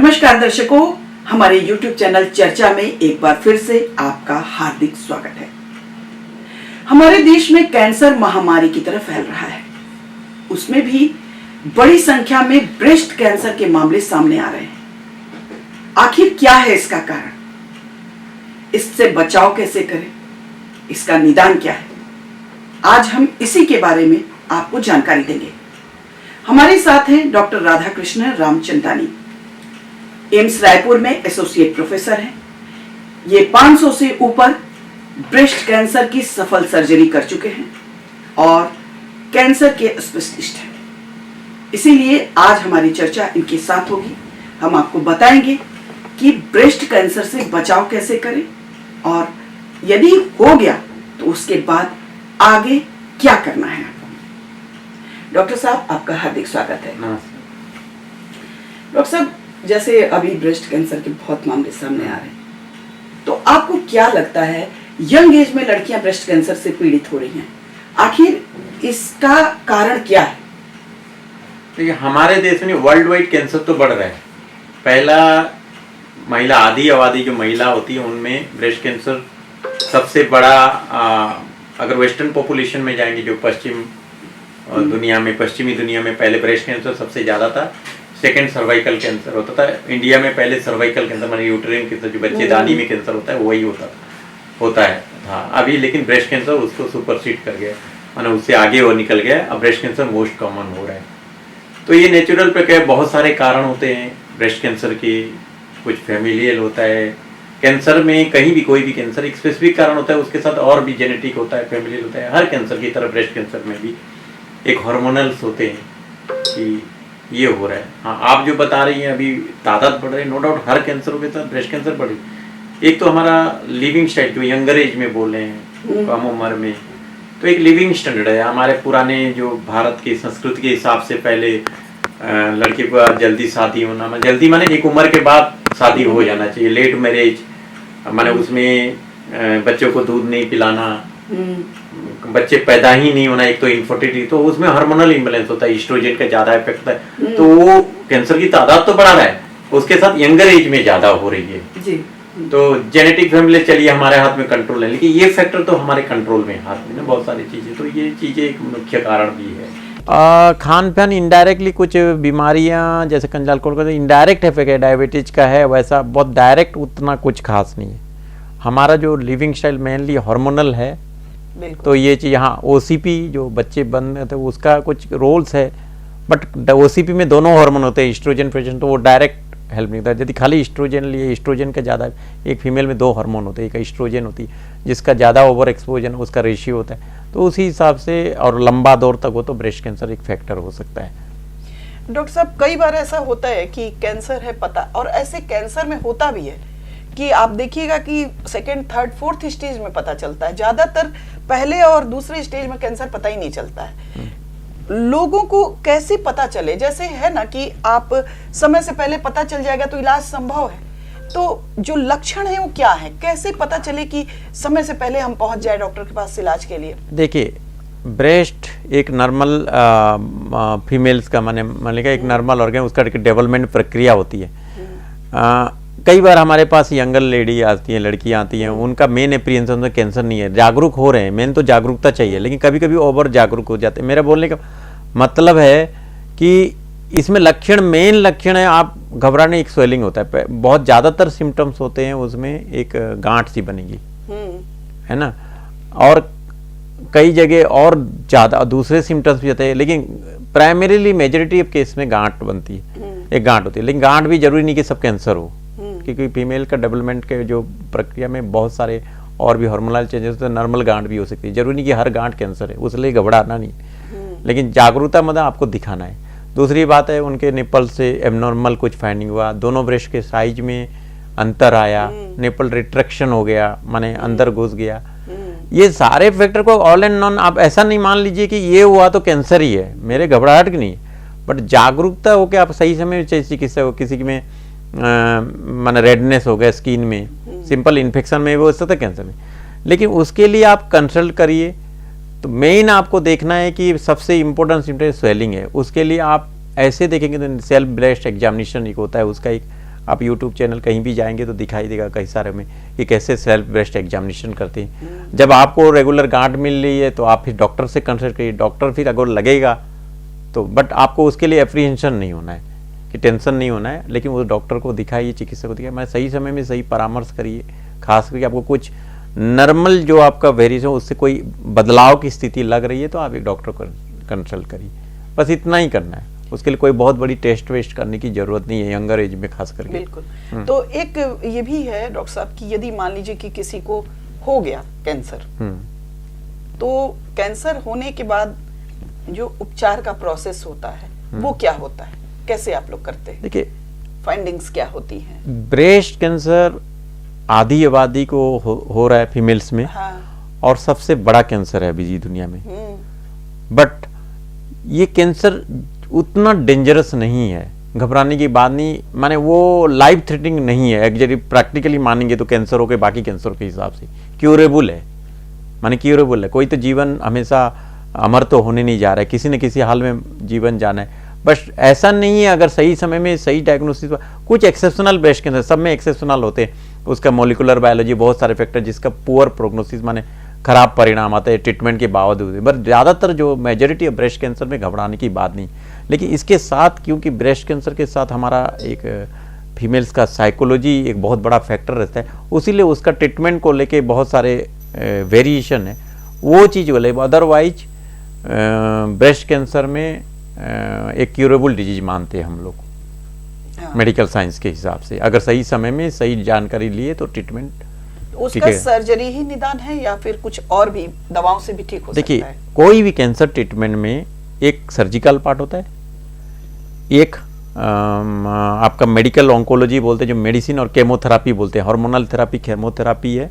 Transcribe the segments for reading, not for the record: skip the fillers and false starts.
नमस्कार दर्शकों, हमारे YouTube चैनल चर्चा में एक बार फिर से आपका हार्दिक स्वागत है। हमारे देश में कैंसर महामारी की तरह फैल रहा है, उसमें भी बड़ी संख्या में ब्रेस्ट कैंसर के मामले सामने आ रहे हैं। आखिर क्या है इसका कारण? इससे बचाव कैसे करें? इसका निदान क्या है? आज हम इसी के बारे में आपको जानकारी देंगे। हमारे साथ हैं डॉक्टर राधाकृष्ण रामचंदानी, एम्स रायपुर में एसोसिएट प्रोफेसर हैं। ये 500 से ऊपर ब्रेस्ट कैंसर की सफल सर्जरी कर चुके हैं और कैंसर के स्पेशलिस्ट हैं। इसीलिए आज हमारी चर्चा इनके साथ होगी। हम आपको बताएंगे कि ब्रेस्ट कैंसर से बचाव कैसे करें और यदि हो गया तो उसके बाद आगे क्या करना है आपको। डॉक्टर साहब, आपका हार्दिक स्वागत है। डॉक्टर साहब, जैसे अभी ब्रेस्ट कैंसर के बहुत मामले सामने आ रहे हैं, तो आपको क्या लगता है यंग एज में लड़कियां ब्रेस्ट कैंसर से पीड़ित हो रही हैं, आखिर इसका कारण क्या है? देखिए, हमारे देश में वर्ल्ड वाइड कैंसर तो बढ़ रहा है। पहला, महिला आधी आबादी जो महिला होती है उनमें ब्रेस्ट कैंसर सबसे बड़ा। अगर वेस्टर्न पॉपुलेशन में जाएंगे, जो पश्चिमी दुनिया में पहले ब्रेस्ट कैंसर सबसे ज़्यादा था। सेकंड सर्वाइकल कैंसर होता था। इंडिया में पहले सर्वाइकल कैंसर माने यूटेरिन कैंसर, जो बच्चेदानी में कैंसर होता है, वही होता है। हाँ, अभी लेकिन ब्रेस्ट कैंसर उसको सुपरसीड कर गया, माने उससे आगे वो निकल गया। अब ब्रेस्ट कैंसर मोस्ट कॉमन हो रहा है। तो ये नेचुरल प्रक्रिया, बहुत सारे कारण होते हैं ब्रेस्ट कैंसर के। कुछ फैमिलियल होता है। कैंसर में कहीं भी कोई भी कैंसर एक स्पेसिफिक कारण होता है, उसके साथ और भी जेनेटिक होता है, फैमिलियल होता है। हर कैंसर की तरह ब्रेस्ट कैंसर में भी एक हार्मोनल्स होते हैं कि ये हो रहा है। हाँ, आप जो बता रही हैं अभी तादाद बढ़ रही है, नो डाउट हर कैंसर के साथ ब्रेस्ट कैंसर बढ़ी। एक तो हमारा लिविंग स्टाइल, जो यंगर एज में बोल रहे हैं, कम उम्र में, तो एक लिविंग स्टैंडर्ड है। हमारे पुराने जो भारत की संस्कृति के हिसाब से पहले लड़के को जल्दी शादी होना, जल्दी माने एक उम्र के बाद शादी हो जाना चाहिए। लेट मैरिज माने उसमें बच्चों को दूध नहीं पिलाना, बच्चे पैदा ही नहीं होना, एक तो इनफर्टिलिटी, तो उसमें हार्मोनल इम्बैलेंस होता है, एस्ट्रोजन का ज्यादा इफेक्ट होता है। तो वो कैंसर की तादाद तो बढ़ा रहा है, उसके साथ यंगर एज में ज्यादा हो रही है जी। तो जेनेटिक फैमिली चलिए हमारे हाथ में कंट्रोल है, लेकिन ये फैक्टर तो हमारे कंट्रोल में हाथ में ना बहुत सारी चीजें। तो ये चीजें एक मुख्य कारण भी है। खान पान इनडायरेक्टली कुछ बीमारियां जैसे कंजाल कोड़ का इनडायरेक्ट इफेक्ट है, डायबिटीज का है, वैसा बहुत डायरेक्ट उतना कुछ खास नहीं है। हमारा जो लिविंग स्टाइल मेनली हार्मोनल है, तो ये चीज़ यहाँ ओसीपी जो बच्चे बन थे उसका कुछ रोल्स है, बट ओसीपी में दोनों हार्मोन होते हैं, एस्ट्रोजन प्रोजेस्टेरोन, तो वो डायरेक्ट हेल्प नहीं करता। यदि खाली एस्ट्रोजन लिए, एस्ट्रोजन का ज़्यादा, एक फीमेल में दो हार्मोन होते हैं, एक एस्ट्रोजन होती है जिसका ज़्यादा ओवर एक्सपोजन उसका रेशियो होता है, तो उसी हिसाब से और लंबा दौर तक हो तो ब्रेस्ट कैंसर एक फैक्टर हो सकता है। डॉक्टर साहब, कई बार ऐसा होता है कि कैंसर है पता, और ऐसे कैंसर में होता भी है कि आप देखिएगा कि सेकेंड, थर्ड, फोर्थ स्टेज में पता चलता है। ज्यादातर पहले और दूसरे स्टेज में कैंसर पता ही नहीं चलता है। लोगों को कैसे पता चले? जैसे है ना कि आप समय से पहले पता चल जाएगा तो इलाज संभव है, तो जो लक्षण है वो क्या है? कैसे पता चले कि समय से पहले हम पहुंच जाए डॉक्टर के पास इलाज के लिए? देखिए, ब्रेस्ट एक नॉर्मल फीमेल्स का मान एक नॉर्मल ऑर्गन, उसका डेवलपमेंट प्रक्रिया होती है। कई बार हमारे पास यंगर लेडी आती हैं, लड़कियां आती हैं, उनका मेन अप्रीहेंशन में कैंसर नहीं है, जागरूक हो रहे हैं। मेन तो जागरूकता चाहिए, लेकिन कभी कभी ओवर जागरूक हो जाते हैं। मेरा बोलने का मतलब है कि इसमें लक्षण, मेन लक्षण है आप घबराने, एक स्वेलिंग होता है, बहुत ज़्यादातर सिम्टम्स होते हैं उसमें, एक गांठ सी बनेगी, है ना, और कई जगह और ज़्यादा दूसरे सिम्टम्स भी होते हैं, लेकिन प्राइमरीली मेजॉरिटी ऑफ केस में गांठ बनती है, एक गांठ होती है। लेकिन गांठ भी जरूरी नहीं कि सब कैंसर हो, क्योंकि फीमेल का डेवलपमेंट के जो प्रक्रिया में बहुत सारे और भी हार्मोनल चेंजेस होते हैं, नॉर्मल गांठ भी हो सकती है। जरूरी नहीं कि हर गांठ कैंसर है, उसलिए घबराना नहीं, लेकिन जागरूकता मतलब आपको दिखाना है। दूसरी बात है, उनके निपल से एबनॉर्मल कुछ फाइंडिंग हुआ, दोनों ब्रेस्ट के साइज में अंतर आया, निपल रिट्रैक्शन हो गया, माने अंदर घुस गया, ये सारे फैक्टर को ऑल एंड नॉन, आप ऐसा नहीं मान लीजिए कि ये हुआ तो कैंसर ही है, मेरे घबराहट की नहीं, बट जागरूकता हो कि आप सही समय में चिकित्सा हो। किसी में माने रेडनेस हो गया स्किन में, सिंपल इन्फेक्शन में वो हो सकता है कैंसर में, लेकिन उसके लिए आप कंसल्ट करिए। तो मेन आपको देखना है कि सबसे इम्पोर्टेंट सिम्टम स्वेलिंग है, उसके लिए आप ऐसे देखेंगे तो सेल्फ ब्रेस्ट एग्जामिनेशन एक होता है, उसका एक आप यूट्यूब चैनल कहीं भी जाएंगे तो दिखाई देगा कई सारे में कि कैसे सेल्फ ब्रेस्ट एग्जामिनेशन करते हैं। जब आपको रेगुलर गांठ मिल रही है तो आप फिर डॉक्टर से कंसल्ट करिए, डॉक्टर फिर अगर लगेगा तो, बट आपको उसके लिए एप्रीहेंशन नहीं होना है कि टेंशन नहीं होना है, लेकिन वो डॉक्टर को दिखाइए, चिकित्सक को दिखाइए, मैं सही समय में सही परामर्श करिए। खास करके आपको कुछ नॉर्मल जो आपका वेरिएशन उससे कोई बदलाव की स्थिति लग रही है तो आप एक डॉक्टर को कंसल्ट करिए, बस इतना ही करना है। उसके लिए कोई बहुत बड़ी टेस्ट वेस्ट करने की जरूरत नहीं है यंगर एज में खास करके। बिल्कुल। तो एक ये भी है डॉक्टर साहब कि यदि मान लीजिए कि किसी को हो गया कैंसर, तो कैंसर होने के बाद जो उपचार का प्रोसेस होता है वो क्या होता है, कैसे आप लोग करते हैं? देखिए, फाइंडिंग्स क्या होती हैं? ब्रेस्ट कैंसर आधी आबादी को हो रहा है फीमेल्स में। हाँ। और सबसे बड़ा कैंसर है अभी जी दुनिया में। बट ये कैंसर उतना डेंजरस नहीं है, घबराने की बात नहीं, माने वो लाइफ थ्रेटनिंग नहीं है। यदि प्रैक्टिकली मानेंगे तो कैंसरों के बाकी कैंसर के हिसाब से क्यूरेबल है, माने क्यूरेबल है। कोई तो जीवन हमेशा अमर तो होने नहीं जा रहा है, किसी न किसी हाल में जीवन जाना है। बस ऐसा नहीं है, अगर सही समय में सही डायग्नोसिस, कुछ एक्सेप्शनल ब्रेस्ट कैंसर, सब में एक्सेप्शनल होते हैं, उसका मॉलिकुलर बायोलॉजी बहुत सारे फैक्टर जिसका पुअर प्रोग्नोसिस माने खराब परिणाम आता है ट्रीटमेंट के बावजूद। बट ज़्यादातर जो मेजॉरिटी ऑफ ब्रेस्ट कैंसर में घबराने की बात नहीं। लेकिन इसके साथ, क्योंकि ब्रेस्ट कैंसर के साथ हमारा एक फीमेल्स का साइकोलॉजी एक बहुत बड़ा फैक्टर रहता है, उसीलिए उसका ट्रीटमेंट को लेके बहुत सारे वेरिएशन है, वो चीज़ बोले। अदरवाइज ब्रेस्ट कैंसर में एक क्यूरेबल डिजीज मानते हैं हम लोग। हाँ। मेडिकल साइंस के हिसाब से अगर सही समय में सही जानकारी लिए तो ट्रीटमेंट उसका सर्जरी ही निदान है या फिर कुछ और भी दवाओं से भी ठीक हो सकता है? देखिए, कोई भी कैंसर ट्रीटमेंट में एक सर्जिकल पार्ट होता है, एक आपका मेडिकल ऑन्कोलॉजी बोलते हैं जो मेडिसिन और केमोथेरापी बोलते हैं, हार्मोनल थेरापी केमोथेरापी है,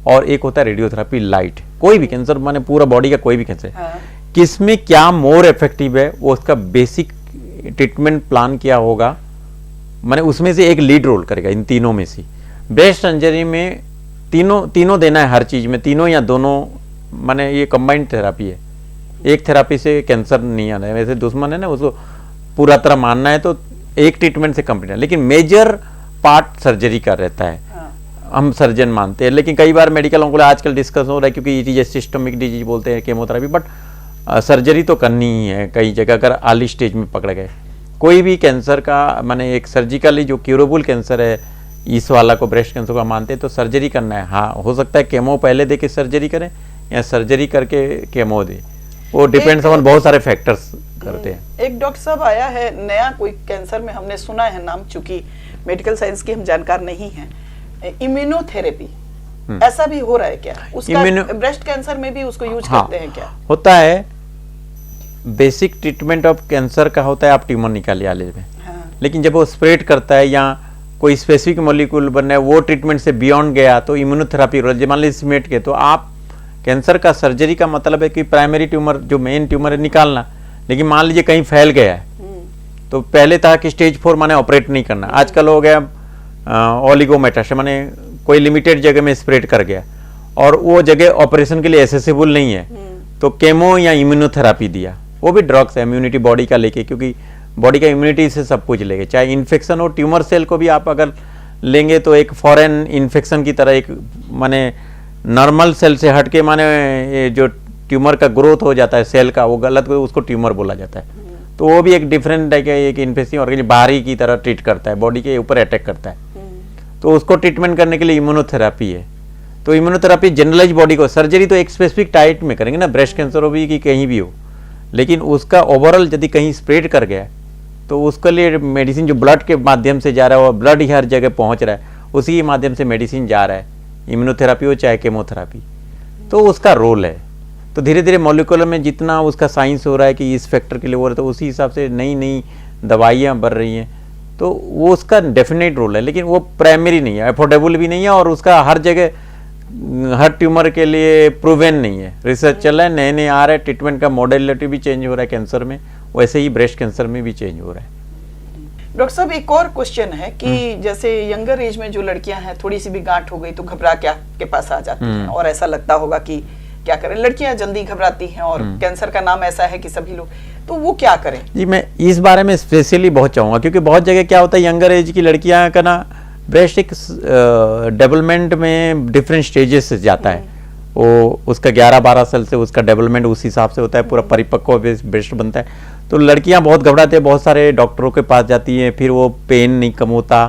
और एक होता है रेडियोथेरापी लाइट। कोई भी कैंसर माने पूरा बॉडी का कोई भी कैंसर, हाँ। किसमें क्या मोर इफेक्टिव है वो उसका बेसिक ट्रीटमेंट प्लान क्या होगा, माने उसमें से एक लीड रोल करेगा इन तीनों में से। ब्रेस्ट सर्जरी में तीनों देना है हर चीज में, तीनों या दोनों, माने ये कंबाइंड थेरापी है। एक थेरापी से कैंसर नहीं आना है, वैसे दुश्मन है ना, उसको पूरा तरह मानना है तो एक ट्रीटमेंट से कंप्लीट है। लेकिन मेजर पार्ट सर्जरी का रहता है, हम सर्जन मानते हैं। लेकिन कई बार मेडिकल ऑन्कोलॉजी आजकल डिस्कस हो रहा है क्योंकि it is a systemic disease बोलते हैं केमोथेरापी, बट सर्जरी तो करनी ही है कई जगह अगर अर्ली स्टेज में पकड़ गए। कोई भी कैंसर का माने एक सर्जिकली जो क्यूरेबल कैंसर है, इस वाला को ब्रेस्ट कैंसर को मानते हैं तो सर्जरी करना है। हाँ, हो सकता है केमो पहले दे के सर्जरी करें या सर्जरी करके केमो दे, वो डिपेंड्स ऑन बहुत सारे फैक्टर्स करते हैं। एक डॉक्टर साहब आया है नया कोई कैंसर में, हमने सुना है नाम, चूंकि मेडिकल साइंस की हम जानकार नहीं है, इम्यूनोथेरेपी, ऐसा भी हो रहा है क्या? उसका ब्रेस्ट कैंसर में भी उसको यूज करते हैं क्या? होता है, बेसिक ट्रीटमेंट ऑफ कैंसर का होता है आप ट्यूमर निकालिए आले में। हाँ। लेकिन जब वो स्प्रेड करता है या कोई स्पेसिफिक मॉलिक्यूल बनना है, वो ट्रीटमेंट से बियॉन्ड गया तो इम्यूनोथेरापी मान लीजिए सिमेट के, तो आप कैंसर का सर्जरी का मतलब है कि प्राइमरी ट्यूमर जो मेन ट्यूमर है निकालना। लेकिन मान लीजिए कहीं फैल गया है तो पहले था कि स्टेज 4 माने ऑपरेट नहीं करना, आजकल हो गया ओलिगोमेटास्टेसिस, माने कोई लिमिटेड जगह में स्प्रेड कर गया और वो जगह ऑपरेशन के लिए एसेसिबल नहीं है, तो केमो या इम्यूनोथेरापी दिया। वो भी ड्रग्स है इम्यूनिटी बॉडी का लेके, क्योंकि बॉडी का इम्यूनिटी से सब कुछ लेंगे, चाहे इन्फेक्शन हो, ट्यूमर सेल को भी आप अगर लेंगे तो एक फॉरेन इन्फेक्शन की तरह, एक माने नॉर्मल सेल से हट के, माने ये जो ट्यूमर का ग्रोथ हो जाता है सेल का, वो गलत, उसको ट्यूमर बोला जाता है। तो वो भी एक डिफरेंट एक इन्फेक्शन और बाहरी की तरह ट्रीट करता है, बॉडी के ऊपर अटैक करता है, तो उसको ट्रीटमेंट करने के लिए इम्यूनोथेरापी है। तो इम्यूनोथेरापी जनरलाइज बॉडी को, सर्जरी तो एक स्पेसिफिक टाइप में करेंगे ना, ब्रेस्ट कैंसर हो भी कि कहीं भी हो, लेकिन उसका ओवरऑल यदि कहीं स्प्रेड कर गया तो उसके लिए मेडिसिन जो ब्लड के माध्यम से जा रहा है, और ब्लड ही हर जगह पहुंच रहा है, उसी के माध्यम से मेडिसिन जा रहा है, इम्यूनोथेरापी हो चाहे केमोथेरापी, तो उसका रोल है। तो धीरे धीरे मॉलिक्यूलर में जितना उसका साइंस हो रहा है कि इस फैक्टर के लिए हो रहा है, तो उसी हिसाब से नई नई दवाइयाँ बढ़ रही हैं, तो वो उसका डेफिनेट रोल है। लेकिन वो प्राइमरी नहीं है, अफोर्डेबल भी नहीं है, और उसका हर जगह हर ट्यूमर के लिए प्रूवन नहीं है। रिसर्च चल रहा है, नए नए आ रहा है, ट्रीटमेंट का मॉडलिटी भी चेंज हो रहा है कैंसर में, वैसे ही ब्रेस्ट कैंसर में भी चेंज हो रहा है। डॉक्टर साहब, एक और क्वेश्चन है कि जैसे यंगर एज में जो लड़कियां हैं, थोड़ी सी भी गांठ हो गई तो घबरा के आपके पास आ जाती हैं, और ऐसा लगता होगा कि क्या करें, लड़कियां जल्दी घबराती हैं, और कैंसर का नाम ऐसा है कि सभी लोग, तो वो क्या करें? जी, मैं इस बारे में स्पेशली बहुत चाहूँगा, क्योंकि बहुत जगह क्या होता है, यंगर एज की लड़कियां का ना ब्रेस्ट एक डेवलपमेंट में डिफरेंट स्टेजेस से जाता है। वो उसका 11-12 साल से उसका डेवलपमेंट उस हिसाब से होता है, पूरा परिपक्व ब्रेस्ट बनता है। तो लड़कियां बहुत घबराते हैं, बहुत सारे डॉक्टरों के पास जाती हैं, फिर वो पेन नहीं कम होता,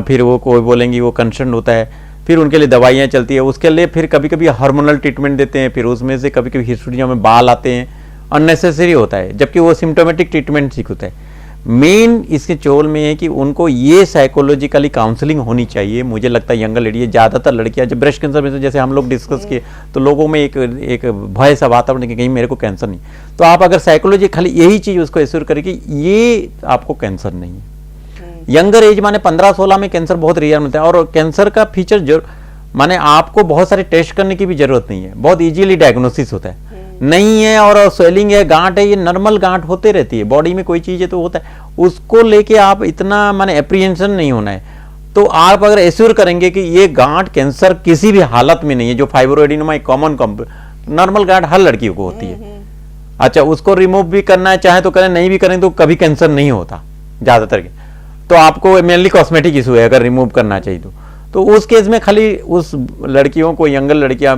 फिर वो कोई बोलेंगी वो कंसर्न होता है, फिर उनके लिए दवाइयाँ चलती है, उसके लिए फिर कभी कभी हार्मोनल ट्रीटमेंट देते हैं, फिर उसमें से कभी कभी हिस्टोरिया में बाल आते हैं, अननेसेसरी होता है, जबकि वो सिम्टोमेटिक ट्रीटमेंट ठीक होता है। मेन इसके चोल में है कि उनको ये साइकोलॉजिकली काउंसलिंग होनी चाहिए। मुझे लगता है यंगर लेडी, ज़्यादातर लड़कियां जब ब्रेस्ट कैंसर में, जैसे हम लोग डिस्कस किए, तो लोगों में एक भय सा वातावरण कि कहीं मेरे को कैंसर नहीं। तो आप अगर साइकोलॉजी खाली यही चीज़ उसको एश्योर करें कि ये आपको कैंसर नहीं है। यंगर एज माने 15-16 में कैंसर बहुत रेयर मिलता है, और कैंसर का फीचर जो माने आपको बहुत सारे टेस्ट करने की भी जरूरत नहीं है, बहुत इजीली डायग्नोसिस होता है। नहीं है और स्वेलिंग है, गांठ है, ये नॉर्मल गांठ होते रहती है, बॉडी में कोई चीज है तो होता है, उसको लेके आप इतना माने एप्रीहेंशन नहीं होना है। तो आप अगर एश्योर करेंगे कि ये गांठ कैंसर किसी भी हालत में नहीं है, जो फाइब्रोएडिनोमा एक कॉमन नॉर्मल गांठ हर लड़कियों को होती है, अच्छा उसको रिमूव भी करना है चाहे तो करें, नहीं भी करें तो कभी कैंसर नहीं होता ज्यादातर के। तो आपको मेनली कॉस्मेटिक इशू है, अगर रिमूव करना चाहिए तो उस केस में खाली उस लड़कियों को, यंगर लड़कियां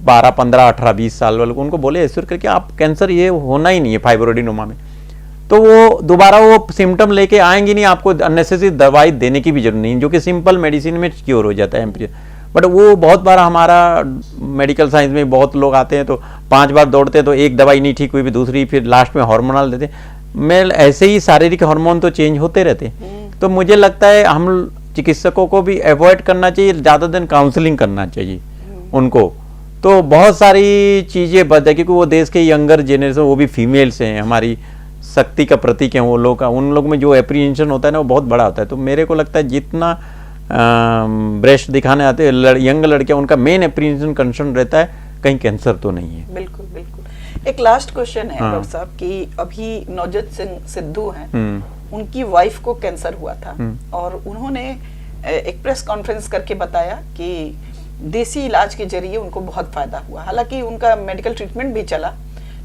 12, 15, 18, 20 साल वाले को, उनको बोले एश्योर करके आप कैंसर ये होना ही नहीं है फाइब्रोएडिनोमा में, तो वो दोबारा वो सिम्टम लेके आएंगी नहीं, आपको अननेसेसरी दवाई देने की भी जरूरत नहीं, जो कि सिंपल मेडिसिन में क्योर हो जाता है। बट वो बहुत बार हमारा मेडिकल साइंस में बहुत लोग आते हैं तो 5 बार दौड़ते हैं, तो एक दवाई नहीं ठीक हुई, भी दूसरी, फिर लास्ट में हार्मोनल देते हैं। ऐसे ही शारीरिक हार्मोन तो चेंज होते रहते हैं। तो मुझे लगता है हम चिकित्सकों को भी अवॉइड करना चाहिए, ज़्यादा दिन काउंसलिंग करना चाहिए उनको, तो बहुत सारी चीज़ें बच जाए, क्योंकि वो देश के यंगर जेनरेशन, वो भी फीमेल्स हैं, हमारी शक्ति का प्रतीक है वो लोग का, उन लोग में जो एप्रीहेंशन होता है ना वो बहुत बड़ा होता है। तो मेरे को लगता है जितना ब्रेस्ट दिखाने आते हैं यंग लड़कियां, उनका मेन एप्रीहेंशन कंसर्न रहता है कहीं कैंसर तो नहीं है। बिल्कुल बिल्कुल। एक लास्ट क्वेश्चन है डॉक्टर साहब कि अभी नवजोत सिंह सिद्धू हैं, उनकी वाइफ को कैंसर हुआ था और उन्होंने एक प्रेस कॉन्फ्रेंस करके बताया कि देसी इलाज के जरिए उनको बहुत फायदा हुआ। हालांकि उनका मेडिकल ट्रीटमेंट भी चला,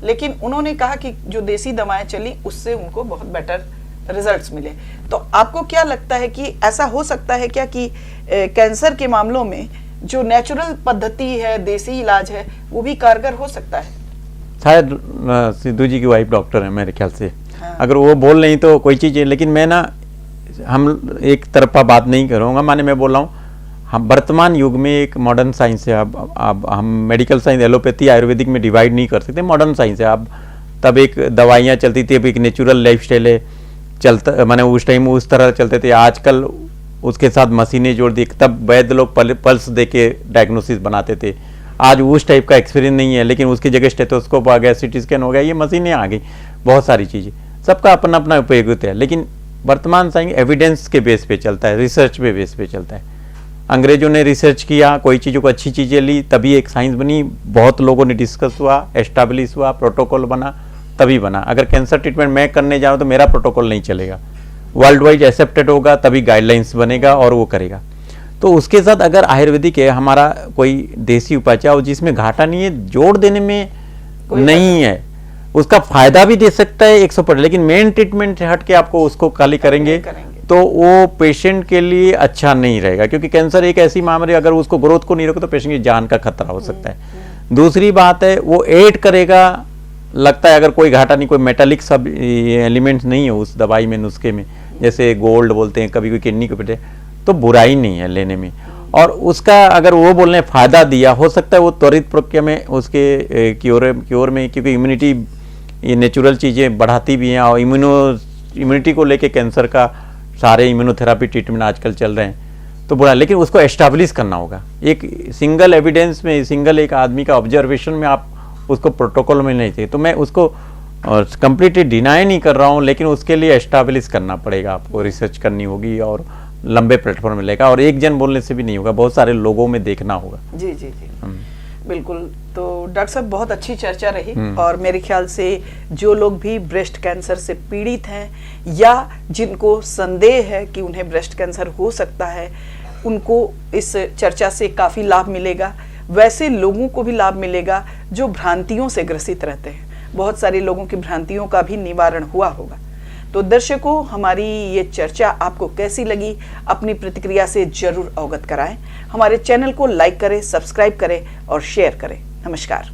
लेकिन उन्होंने कहा कि जो देसी दवाएं चली उससे उनको बहुत बेटर रिजल्ट्स मिले। तो आपको क्या लगता है कि ऐसा हो सकता है क्या कि कैंसर के मामलों में जो नेचुरल पद्धति है, देसी इलाज है, वो भी कारगर हो सकता है? शायद सिद्धू जी की वाइफ डॉक्टर है मेरे ख्याल से, हाँ। अगर वो बोल नहीं तो कोई चीज़ है, लेकिन मैं ना हम एक तरफा बात नहीं करूँगा, माने मैं बोल रहा हूँ हम वर्तमान युग में एक मॉडर्न साइंस है। अब हम मेडिकल साइंस, एलोपैथी, आयुर्वेदिक में डिवाइड नहीं कर सकते, मॉडर्न साइंस है। अब तब एक दवाइयाँ चलती थी, अब एक नेचुरल लाइफस्टाइल है चलता, माने उस टाइम उस तरह चलते थे, आजकल उसके साथ मशीनें जोड़ दी। तब वैद्य लोग पल्स दे के डायग्नोसिस बनाते थे, आज उस टाइप का एक्सपीरियंस नहीं है, लेकिन उसकी जगह स्टेथोस्कोप आ गया, सीटी स्कैन हो गया, ये मशीनें आ गई, बहुत सारी चीज़ें, सबका अपना अपना उपयोग है। लेकिन वर्तमान साइंस एविडेंस के बेस पे चलता है, रिसर्च पे बेस पे चलता है। अंग्रेजों ने रिसर्च किया, कोई चीज़ों को अच्छी चीज़ें ली, तभी एक साइंस बनी, बहुत लोगों ने डिस्कस हुआ, एस्टैब्लिश हुआ, प्रोटोकॉल बना, तभी बना। अगर कैंसर ट्रीटमेंट मैं करने जाऊँ तो मेरा प्रोटोकॉल नहीं चलेगा, वर्ल्ड वाइड एक्सेप्टेड होगा, तभी गाइडलाइंस बनेगा और वो करेगा। तो उसके साथ अगर आयुर्वेदिक है, हमारा कोई देसी उपाय हो जिसमें घाटा नहीं है, जोड़ देने में नहीं है, उसका फायदा भी दे सकता है 100%, लेकिन मेन ट्रीटमेंट हट के आपको उसको खाली करेंगे तो वो पेशेंट के लिए अच्छा नहीं रहेगा, क्योंकि कैंसर एक ऐसी बीमारी, अगर उसको ग्रोथ को नहीं रोके तो पेशेंट की जान का खतरा हो सकता है। दूसरी बात है वो ऐड करेगा, लगता है अगर कोई घाटा नहीं, कोई मेटालिक सब एलिमेंट्स नहीं है उस दवाई में, नुस्खे में, जैसे गोल्ड बोलते हैं, कभी कोई किडनी को पेटे, तो बुराई नहीं है लेने में। और उसका अगर वो बोलने फायदा दिया, हो सकता है वो त्वरित प्रक्रिया में उसके क्योर में, क्योंकि इम्यूनिटी ये नेचुरल चीज़ें बढ़ाती भी हैं, और इम्यूनिटी को लेके कैंसर का सारे इम्यूनोथेरापी ट्रीटमेंट आजकल चल रहे हैं, तो बुरा, लेकिन उसको एस्टैब्लिश करना होगा। एक सिंगल एविडेंस में, सिंगल एक आदमी का ऑब्जर्वेशन में आप उसको प्रोटोकॉल में नहीं चाहिए। तो मैं उसको कंप्लीटली डिनाई नहीं कर रहा हूँ, लेकिन उसके लिए एस्टैब्लिश करना पड़ेगा, आपको रिसर्च करनी होगी और लंबे प्लेटफॉर्म मिलेगा, और एक जन बोलने से भी नहीं होगा, बहुत सारे लोगों में देखना होगा। जी जी जी बिल्कुल। तो डॉक्टर साहब बहुत अच्छी चर्चा रही, और मेरे ख्याल से जो लोग भी ब्रेस्ट कैंसर से पीड़ित हैं या जिनको संदेह है कि उन्हें ब्रेस्ट कैंसर हो सकता है, उनको इस चर्चा से काफ़ी लाभ मिलेगा। वैसे लोगों को भी लाभ मिलेगा जो भ्रांतियों से ग्रसित रहते हैं। बहुत सारे लोगों की भ्रांतियों का भी निवारण हुआ होगा। तो दर्शकों, हमारी ये चर्चा आपको कैसी लगी, अपनी प्रतिक्रिया से जरूर अवगत कराएं। हमारे चैनल को लाइक करें, सब्सक्राइब करें और शेयर करें। नमस्कार।